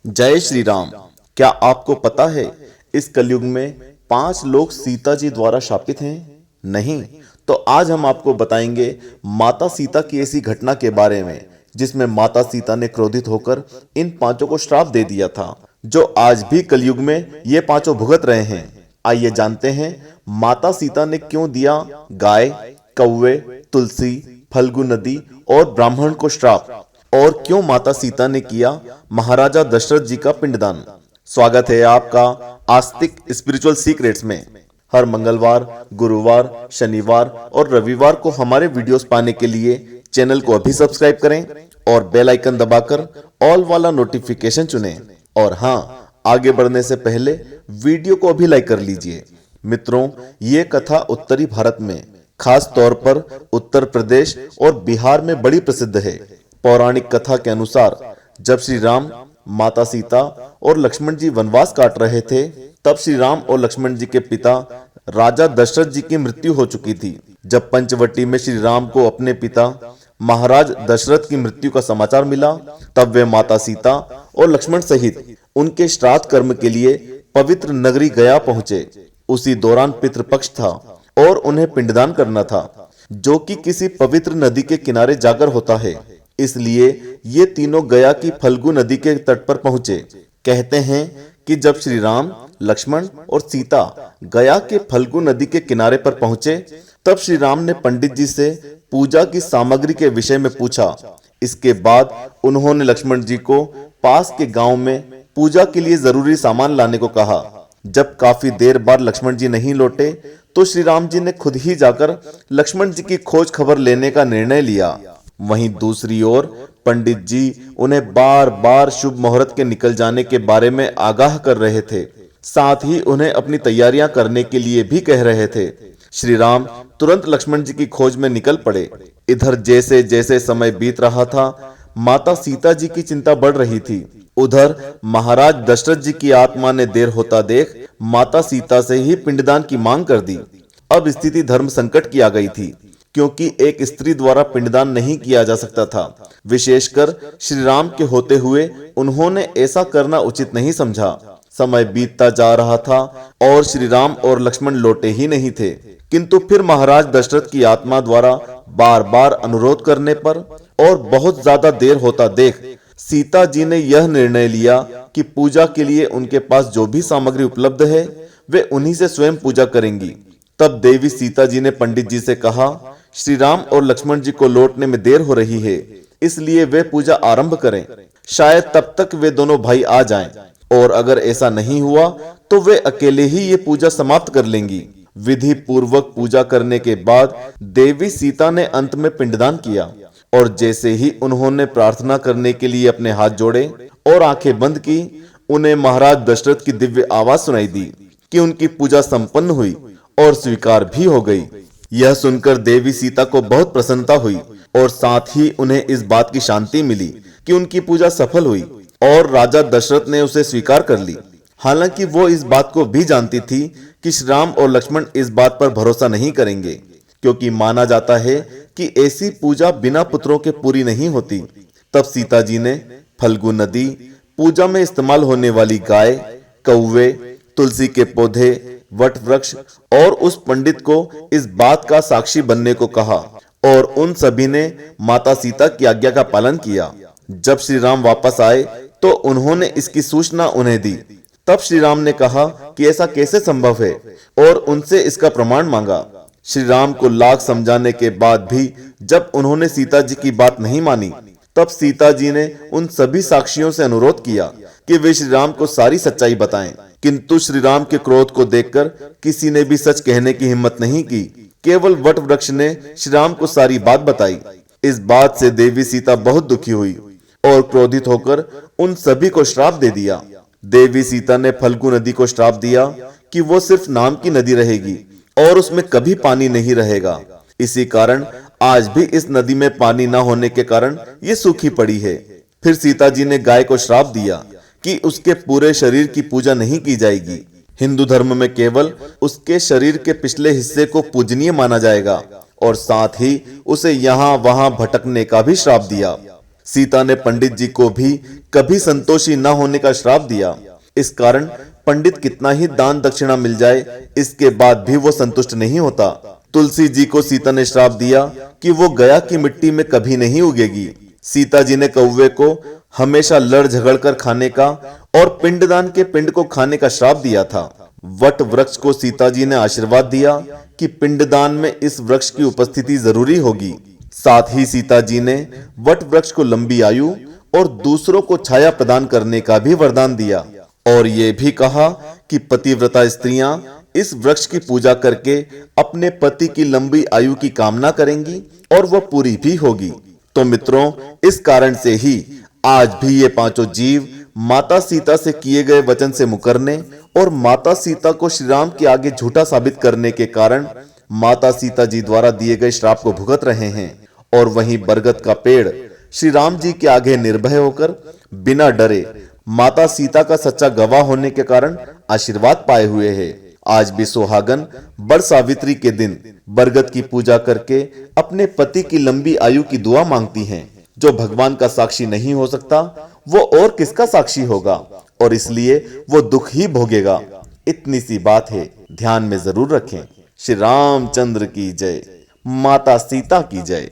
जय श्री राम। क्या आपको पता है इस कलयुग में 5 लोग सीता जी द्वारा शापित हैं? नहीं तो आज हम आपको बताएंगे माता सीता की ऐसी घटना के बारे में जिसमें माता सीता ने क्रोधित होकर इन 5 को श्राप दे दिया था, जो आज भी कलयुग में ये 5 भुगत रहे हैं। आइए जानते हैं माता सीता ने क्यों दिया गाय, कौवे, तुलसी, फल्गु नदी और ब्राह्मण को श्राप, और क्यों माता सीता ने किया महाराजा दशरथ जी का पिंडदान। स्वागत है आपका आस्तिक स्पिरिचुअल सीक्रेट्स में। हर मंगलवार, गुरुवार, शनिवार और रविवार को हमारे वीडियोस पाने के लिए चैनल को अभी सब्सक्राइब करें और बेल आइकन दबाकर ऑल वाला नोटिफिकेशन चुनें। और हाँ, आगे बढ़ने से पहले वीडियो को अभी लाइक कर लीजिए। मित्रों, ये कथा उत्तरी भारत में, खास तौर पर उत्तर प्रदेश और बिहार में बड़ी प्रसिद्ध है। पौराणिक कथा के अनुसार जब श्री राम, माता सीता और लक्ष्मण जी वनवास काट रहे थे, तब श्री राम और लक्ष्मण जी के पिता राजा दशरथ जी की मृत्यु हो चुकी थी। जब पंचवटी में श्री राम को अपने पिता महाराज दशरथ की मृत्यु का समाचार मिला, तब वे माता सीता और लक्ष्मण सहित उनके श्राद्ध कर्म के लिए पवित्र नगरी गया पहुंचे। उसी दौरान पितृपक्ष था और उन्हें पिंडदान करना था, जो कि किसी पवित्र नदी के किनारे जाकर होता है। इसलिए ये तीनों गया की फल्गु नदी के तट पर पहुंचे। कहते हैं कि जब श्री राम, लक्ष्मण और सीता गया के फल्गु नदी के किनारे पर पहुंचे, तब श्री राम ने पंडित जी से पूजा की सामग्री के विषय में पूछा। इसके बाद उन्होंने लक्ष्मण जी को पास के गांव में पूजा के लिए जरूरी सामान लाने को कहा। जब काफी देर बाद लक्ष्मण जी नहीं लौटे, तो श्री राम जी ने खुद ही जाकर लक्ष्मण जी की खोज खबर लेने का निर्णय लिया। वहीं दूसरी ओर पंडित जी उन्हें बार बार शुभ मुहूर्त के निकल जाने के बारे में आगाह कर रहे थे। साथ ही उन्हें अपनी तैयारियां करने के लिए भी कह रहे थे। श्री राम तुरंत लक्ष्मण जी की खोज में निकल पड़े। इधर जैसे जैसे समय बीत रहा था, माता सीता जी की चिंता बढ़ रही थी। उधर महाराज दशरथ जी की आत्मा ने देर होता देख माता सीता से ही पिंडदान की मांग कर दी। अब स्थिति धर्म संकट की आ गई थी, क्योंकि एक स्त्री द्वारा पिंडदान नहीं किया जा सकता था। विशेषकर श्री राम के होते हुए उन्होंने ऐसा करना उचित नहीं समझा। समय बीतता जा रहा था और श्री राम और लक्ष्मण लौटे ही नहीं थे। किंतु फिर महाराज दशरथ की आत्मा द्वारा बार बार अनुरोध करने पर और बहुत ज्यादा देर होता देख सीता जी ने यह निर्णय लिया कि पूजा के लिए उनके पास जो भी सामग्री उपलब्ध है, वे उन्हीं से स्वयं पूजा करेंगी। तब देवी सीता जी ने पंडित जी से कहा, श्री राम और लक्ष्मण जी को लौटने में देर हो रही है, इसलिए वे पूजा आरंभ करें। शायद तब तक वे दोनों भाई आ जाएं, और अगर ऐसा नहीं हुआ तो वे अकेले ही ये पूजा समाप्त कर लेंगी। विधि पूर्वक पूजा करने के बाद देवी सीता ने अंत में पिंडदान किया, और जैसे ही उन्होंने प्रार्थना करने के लिए अपने हाथ जोड़े और आंखें बंद की, उन्हें महाराज दशरथ की दिव्य आवाज सुनाई दी कि उनकी पूजा संपन्न हुई और स्वीकार भी हो गई। यह सुनकर देवी सीता को बहुत प्रसन्नता हुई और साथ ही उन्हें इस बात की शांति मिली कि उनकी पूजा सफल हुई और राजा दशरथ ने उसे स्वीकार कर ली। हालांकि वो इस बात को भी जानती थी कि श्री राम और लक्ष्मण इस बात पर भरोसा नहीं करेंगे, क्योंकि माना जाता है कि ऐसी पूजा बिना पुत्रों के पूरी नहीं होती। तब सीता जी ने फल्गु नदी, पूजा में इस्तेमाल होने वाली गाय, कौवे, तुलसी के पौधे, वट वृक्ष और उस पंडित को इस बात का साक्षी बनने को कहा, और उन सभी ने माता सीता की आज्ञा का पालन किया। जब श्री राम वापस आए तो उन्होंने इसकी सूचना उन्हें दी। तब श्री राम ने कहा कि ऐसा कैसे संभव है, और उनसे इसका प्रमाण मांगा। श्री राम को लाख समझाने के बाद भी जब उन्होंने सीता जी की बात नहीं मानी, तब सीता जी ने उन सभी साक्षियों से अनुरोध किया कि वे श्री राम को सारी सच्चाई बताएं। किंतु श्री राम के क्रोध को देखकर किसी ने भी सच कहने की हिम्मत नहीं की। केवल वट वृक्ष ने श्री राम को सारी बात बताई। इस बात से देवी सीता बहुत दुखी हुई और क्रोधित होकर उन सभी को श्राप दे दिया। देवी सीता ने फल्गु नदी को श्राप दिया कि वो सिर्फ नाम की नदी रहेगी और उसमें कभी पानी नहीं रहेगा। इसी कारण आज भी इस नदी में पानी न होने के कारण ये सूखी पड़ी है। फिर सीता जी ने गाय को श्राप दिया कि उसके पूरे शरीर की पूजा नहीं की जाएगी। हिंदू धर्म में केवल उसके शरीर के पिछले हिस्से को पूजनीय माना जाएगा, और साथ ही उसे यहाँ वहां भटकने का भी श्राप दिया। सीता ने पंडित जी को भी कभी संतोषी न होने का श्राप दिया। इस कारण पंडित कितना ही दान दक्षिणा मिल जाए, इसके बाद भी वो संतुष्ट नहीं होता। तुलसी जी को सीता ने श्राप दिया कि वो गया की मिट्टी में कभी नहीं उगेगी। सीता जी ने कौवे को हमेशा लड़ झगड़ कर खाने का और पिंडदान के पिंड को खाने का श्राप दिया था। वट वृक्ष को सीता जी ने आशीर्वाद दिया कि पिंडदान में इस वृक्ष की उपस्थिति जरूरी होगी। साथ ही सीता जी ने वट वृक्ष को लंबी आयु और दूसरों को छाया प्रदान करने का भी वरदान दिया और ये भी कहा कि पतिव्रता स्त्रियां इस वृक्ष की पूजा करके अपने पति की लंबी आयु की कामना करेंगी और वह पूरी भी होगी। तो मित्रों, इस कारण से ही आज भी ये पांचों जीव माता सीता से किए गए वचन से मुकरने और माता सीता को श्री राम के आगे झूठा साबित करने के कारण माता सीता जी द्वारा दिए गए श्राप को भुगत रहे हैं। और वहीं बरगद का पेड़ श्री राम जी के आगे निर्भय होकर बिना डरे माता सीता का सच्चा गवाह होने के कारण आशीर्वाद पाए हुए हैं। आज भी सुहागन बड़ सावित्री के दिन बरगद की पूजा करके अपने पति की लंबी आयु की दुआ मांगती हैं। जो भगवान का साक्षी नहीं हो सकता वो और किसका साक्षी होगा, और इसलिए वो दुख ही भोगेगा। इतनी सी बात है, ध्यान में जरूर रखें। श्री रामचंद्र की जय, माता सीता की जय।